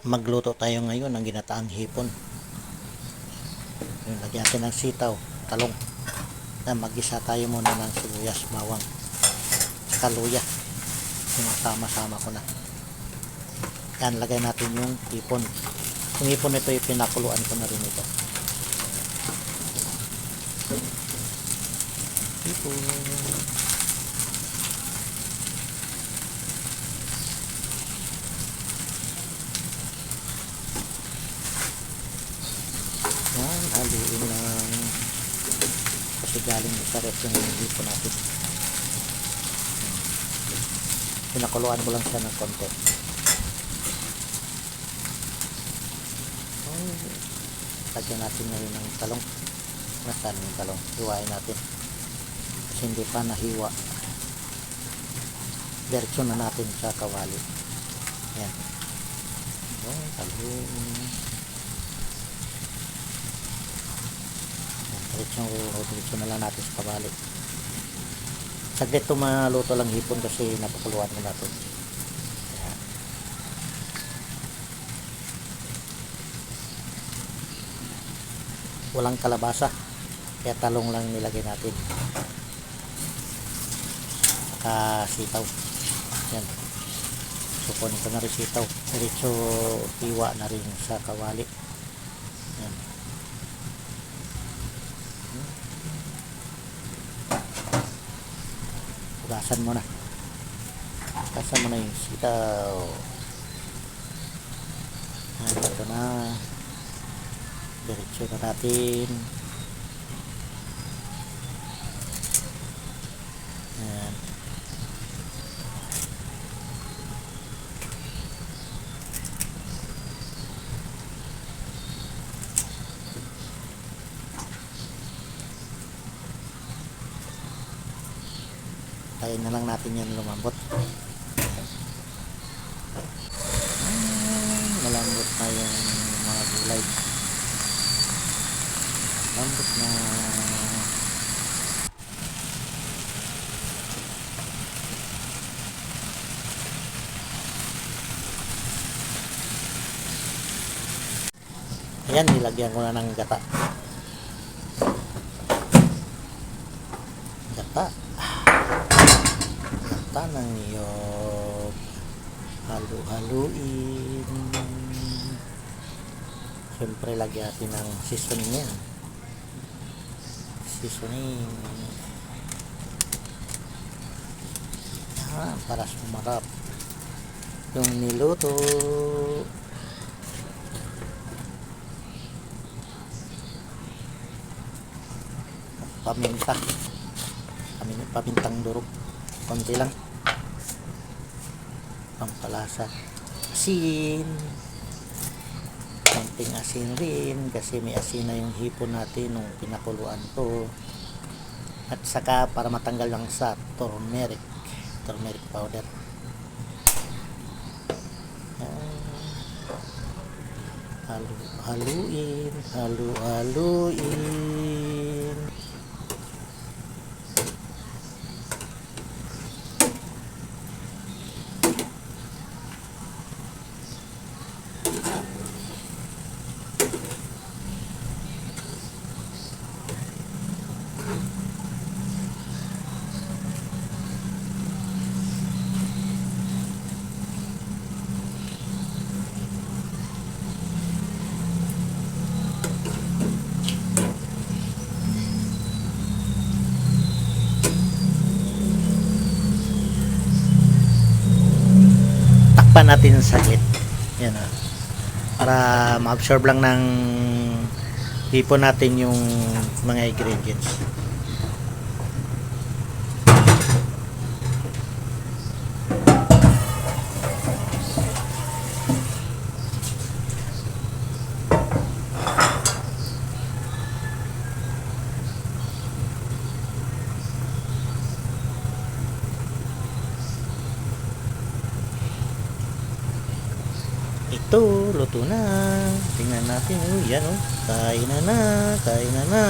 Magluto tayo ngayon ng ginataang hipon. Yung lagyan natin ng sitaw, talong. Mag-isa tayo muna ng sibuyas, bawang, saka luya. Sinasama-sama ko na. Yan, lagay natin yung hipon. Yung hipon nito, pinakuluan ko na rin ito. Hipon. Yan, haluin lang. Kasi galing sa ref yung hipon natin. Pinakuluan ko lang siya ng konti. Lagyan natin ngayon ng talong. Nasaan yung talong? Hiwain natin. Kasi hindi pa nahiwa. Diretso na natin sa kawali. Yan. Talong. Diretso na lang natin sa kawali. Saglit ito maluto lang hipon kasi napakuluan ko natin. Yan. Walang kalabasa, kaya talong lang nilagay natin, saka sitaw. Yan, so kunin ko na rin sitaw, diretso hiwa na rin sa kawali. Yan. Hugasan mo na yung sitaw. Yan, ito na. Diretso na natin. Ayan. Tayin na lang natin yan lumambot. Malambot na yung mga gulay. Lambot na. Ayan, nilagyan ko na ng gata. Gata ng niyog. Halu-haluin. Siyempre lagyan natin ng seasoning yan. Seasoning. Para sumarap yung niluto. Pamintang durog konti lang, pampalasa. Asin, konting asin rin kasi may asin na yung hipon natin nung pinakuluan ko. At saka para matanggal lang sa turmeric powder. Haluin. Takpan natin saglit. Yan o. Para ma-absorb lang ng hipon natin yung mga ingredients. Ito, luto na. Tingnan natin. Yan o. Kain na na.